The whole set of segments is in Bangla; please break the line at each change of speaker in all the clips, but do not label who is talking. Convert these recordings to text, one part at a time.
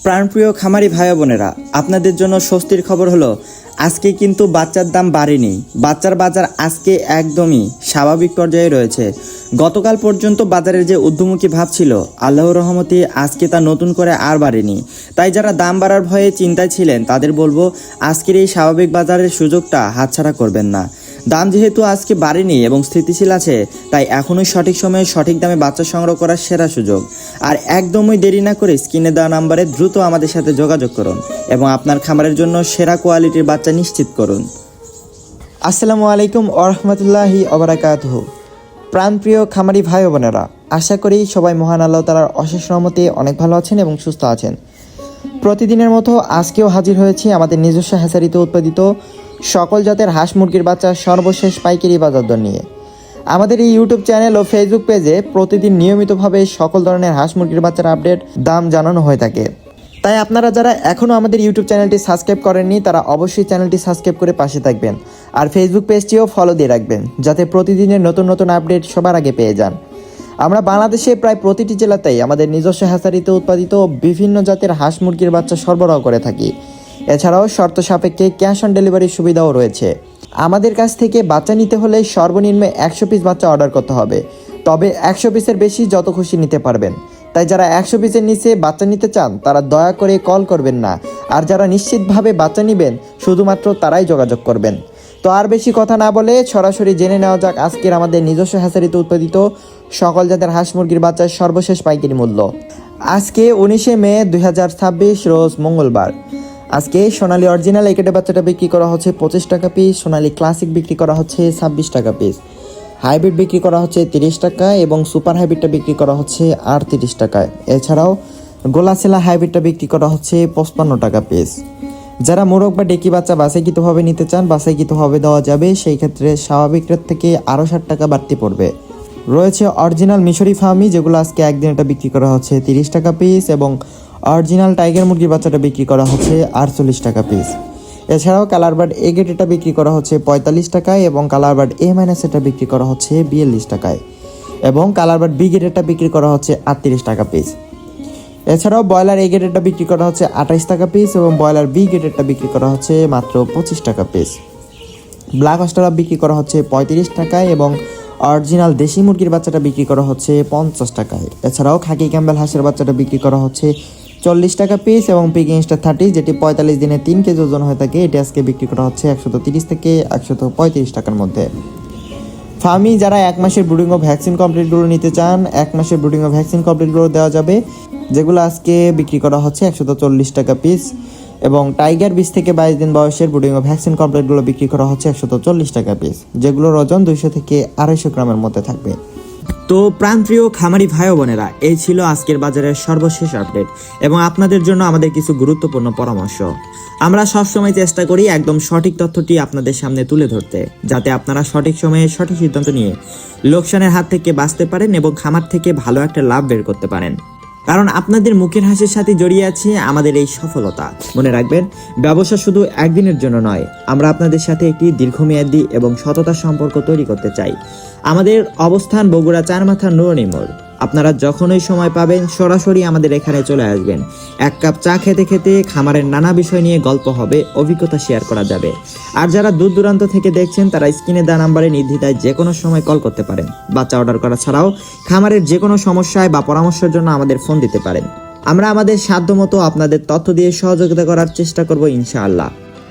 প্রাণপ্রিয় খামারি ভাই বোনেরা, আপনাদের জন্য স্বস্তির খবর হলো আজকে কিন্তু বাচ্চার দাম বাড়েনি। বাচ্চার বাজার আজকে একদমই স্বাভাবিক পর্যায়ে রয়েছে। গতকাল পর্যন্ত বাজারের যে ঊর্ধ্বমুখী ভাব ছিল, আল্লাহর রহমতে আজকে তা নতুন করে আর বাড়েনি। তাই যারা দাম বাড়ার ভয়ে চিন্তায় ছিলেন তাদের বলবো আজকের এই স্বাভাবিক বাজারের সুযোগটা হাতছাড়া করবেন না। দাম যেহেতু আজকে বাড়েনি এবং স্থিতিশীল আছে, তাই এখনই সঠিক সময়ে সঠিক দামে বাচ্চা সংগ্রহ করার সেরা সুযোগ। আর একদমই দেরি না করে স্ক্রিনে দেওয়া নাম্বারে দ্রুত আমাদের সাথে যোগাযোগ করুন এবং আপনার খামারের জন্য সেরা কোয়ালিটির বাচ্চা নিশ্চিত করুন। আসসালামু আলাইকুম ওয়া রাহমাতুল্লাহি ওয়া বারাকাতুহু। প্রাণপ্রিয় খামারি ভাই বোনেরা, আশা করি সবাই মহান আল্লাহ তাআলার অশেষ রহমতে অনেক ভালো আছেন এবং সুস্থ আছেন। প্রতিদিনের মতো আজকেও হাজির হয়েছি আমাদের নিজস্ব হ্যাচারিতে উৎপাদিত সকল জাতের হাঁস মুরগির বাচ্চা সর্বশেষ পাইকারি বাজার দর নিয়ে। আমাদের এই ইউটিউব চ্যানেল ও ফেসবুক পেজে প্রতিদিন নিয়মিতভাবে সকল ধরনের হাঁস মুরগির বাচ্চার আপডেট, দাম জানানো হয়ে থাকে। তাই আপনারা যারা এখনও আমাদের ইউটিউব চ্যানেলটি সাবস্ক্রাইব করেননি তারা অবশ্যই চ্যানেলটি সাবস্ক্রাইব করে পাশে থাকবেন, আর ফেসবুক পেজটিও ফলো দিয়ে রাখবেন যাতে প্রতিদিনের নতুন নতুন আপডেট সবার আগে পেয়ে যান। আমরা বাংলাদেশে প্রায় প্রতিটি জেলাতেই আমাদের নিজস্ব হ্যাচারিতে উৎপাদিত বিভিন্ন জাতের হাঁস মুরগির বাচ্চা সরবরাহ করে থাকি। এছাড়াও শর্ত সাপেক্ষে ক্যাশ অন ডেলিভারির সুবিধাও রয়েছে। আমাদের কাছ থেকে বাচ্চা নিতে হলে সর্বনিম্ন 100 পিস বাচ্চা অর্ডার করতে হবে, তবে 100 পিসের বেশি যত খুশি নিতে পারবেন। তাই যারা 100 পিসের নিচে বাচ্চা নিতে চান তারা দয়া করে কল করবেন না, আর যারা নিশ্চিতভাবে বাচ্চা নেবেন শুধুমাত্র তারাই যোগাযোগ করবেন। তো আর বেশি কথা না বলে সরাসরি জেনে নেওয়া যাক আজকের আমাদের নিজস্ব হ্যাচারিতে উৎপাদিত সকল জাতের হাঁস মুরগির বাচ্চার সর্বশেষ পাইকারি মূল্য। আজকে 19 মে 2026 রোজ মঙ্গলবার। আজকে সোনালী অরিজিনাল একেটে বাচ্চাটা বিক্রি করা হচ্ছে 25 টাকা পিস, সোনালী ক্লাসিক বিক্রি করা হচ্ছে 26 টাকা পিস, হাইব্রিড বিক্রি করা হচ্ছে 30 টাকা এবং সুপার হাইব্রিডটা বিক্রি করা হচ্ছে 38 টাকায়। এছাড়াও গোলাসেলা হাইব্রিডটা বিক্রি করা হচ্ছে 55 টাকা পিস। যারা মোরগ বা ডেকি বাচ্চা বাছাইকৃতভাবে নিতে চান বাছাইকৃতভাবে দেওয়া যাবে, সেই ক্ষেত্রে স্বাভাবিক রেট থেকে আরও 60 টাকা বাড়তি পড়বে। রয়েছে অরিজিনাল মিশরি ফার্মি, যেগুলো আজকে একদিনটা বিক্রি করা হচ্ছে 30 টাকা পিস এবং অরিজিনাল টাইগার মুরগির বাচ্চাটা বিক্রি করা হচ্ছে 48 টাকা পিস। এছাড়াও কালারবার্ড এ গেটেটা বিক্রি করা হচ্ছে 45 টাকায় এবং কালারবার্ড এ মাইনাস এটা বিক্রি করা হচ্ছে 42 টাকায় এবং কালারবার্ড বি গেটেটা বিক্রি করা হচ্ছে 38 টাকা পিস। এছাড়াও ব্রয়লার এ গেটেরটা বিক্রি করা হচ্ছে 28 টাকা পিস এবং ব্রয়লার বি গেটেরটা বিক্রি করা হচ্ছে মাত্র 25 টাকা পিস। ব্ল্যাক অস্ট্রেলিয়া বিক্রি করা হচ্ছে 35 টাকায় এবং অরিজিনাল দেশি মুরগির বাচ্চাটা বিক্রি করা হচ্ছে 50 টাকায়। এছাড়াও খাকি ক্যাম্বেল হাঁসের বাচ্চাটা বিক্রি করা হচ্ছে 40 টাকা পিস এবং পিকিং স্টার 30, যেটি 45 দিনে 3 কেজি ওজন হয়ে থাকে, এটি আজকে বিক্রি করা হচ্ছে 130 থেকে 135 টাকার মধ্যে। ফার্মি যারা 1 মাসের ব্রুডিং ও ভ্যাকসিন কমপ্লিটগুলো নিতে চান, 1 মাসের ব্রুডিং ও ভ্যাকসিন কমপ্লিটগুলো দেওয়া যাবে, যেগুলো আজকে বিক্রি করা হচ্ছে 140 টাকা পিস এবং টাইগার 20 থেকে 22 দিন বয়সের ব্রুডিং ও ভ্যাকসিন কমপ্লিটগুলো বিক্রি করা হচ্ছে 140 টাকা পিস, যেগুলোর ওজন 200 থেকে 250 গ্রামের মধ্যে থাকবে। তো প্রাণপ্রিয় খামারি ভাই বোনেরা, এই ছিল আজকের বাজারের সর্বশেষ আপডেট এবং আপনাদের জন্য আমাদের কিছু গুরুত্বপূর্ণ পরামর্শ। আমরা সবসময় চেষ্টা করি একদম সঠিক তথ্যটি আপনাদের সামনে তুলে ধরতে, যাতে আপনারা সঠিক সময়ে সঠিক সিদ্ধান্ত নিয়ে লোকসানের হাত থেকে বাঁচতে পারেন এবং খামার থেকে ভালো একটা লাভ বের করতে পারেন। কারণ আপনাদের মুখের হাসির সাথে জড়িয়ে আছে আমাদের এই সফলতা। মনে রাখবেন, ব্যবসা শুধু একদিনের জন্য নয়, আমরা আপনাদের সাথে একটি দীর্ঘমেয়াদী এবং সততার সম্পর্ক তৈরি করতে চাই। আমাদের অবস্থান বগুড়া চারমাথা নুরানি মোড়। আপনারা যখনই সময় পাবেন সরাসরি আমাদের এখানে চলে আসবেন। 1 কাপ চা খেতে খেতে খামারের নানা বিষয় নিয়ে গল্প হবে, অভিজ্ঞতা শেয়ার করা যাবে। আর যারা দূর দূরান্ত থেকে দেখছেন তারা স্ক্রিনে দেওয়া নাম্বারে নির্দ্বিধায় যে কোনো সময় কল করতে পারেন। বাচ্চা অর্ডার করা ছাড়াও খামারের যে কোনো সমস্যায় বা পরামর্শের জন্য আমাদের ফোন দিতে পারেন। আমরা আমাদের সাধ্যমতো আপনাদের তথ্য দিয়ে সহযোগিতা করার চেষ্টা করব ইনশাআল্লাহ।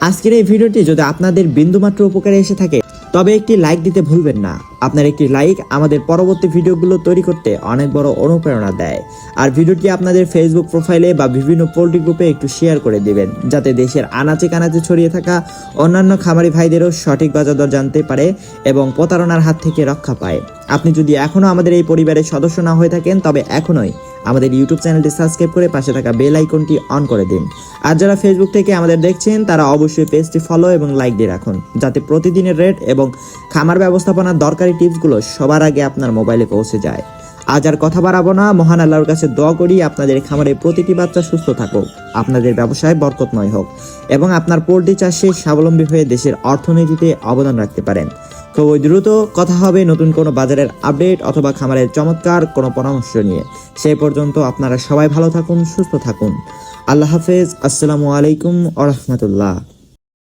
আজকের এই ভিডিওটি যদি আপনাদের বিন্দুমাত্র উপকারে এসে থাকে তবে একটি লাইক দিতে ভুলবেন না। আপনার একটি লাইক আমাদের পরবর্তী ভিডিওগুলো তৈরি করতে অনেক বড় অনুপ্রেরণা দেয়। আর ভিডিওটি আপনাদের ফেসবুক প্রোফাইলে বা বিভিন্ন পোল্ট্রি গ্রুপে একটু শেয়ার করে দিবেন, যাতে দেশের আনাচে কানাচে ছড়িয়ে থাকা অন্যান্য খামারি ভাইদেরও সঠিক বাজার দর জানতে পারে এবং প্রতারণার হাত থেকে রক্ষা পায়। আপনি যদি এখনও আমাদের এই পরিবারের সদস্য না হয়ে থাকেন তবে এখনই আমাদের ইউটিউব চ্যানেলটি সাবস্ক্রাইব করে পাশে থাকা বেল আইকনটি অন করে দিন। আর যারা ফেসবুক থেকে আমাদের দেখছেন তারা অবশ্যই পেজটি ফলো এবং লাইক দিয়ে রাখুন, যাতে প্রতিদিনের রেট এবং খামার ব্যবস্থাপনার দরকারি টিপসগুলো সবার আগে আপনার মোবাইলে পৌঁছে যায়। আজ আর কথা বাড়াবো না, মহান আল্লাহর কাছে দোয়া করি আপনাদের খামারে প্রতিটি বাচ্চা সুস্থ থাকুক, আপনাদের ব্যবসায় বরকতময় হোক এবং আপনার পোল্ট্রি চাষে স্বাবলম্বী হয়ে দেশের অর্থনীতিতে অবদান রাখতে পারেন। খুবই দ্রুত কথা হবে নতুন কোনো বাজারের আপডেট অথবা খামারের চমৎকার কোনো পরামর্শ নিয়ে। সেই পর্যন্ত আপনারা সবাই ভালো থাকুন, সুস্থ থাকুন। আল্লাহ হাফেজ। আসসালামু আলাইকুম ওয়া রাহমাতুল্লাহ।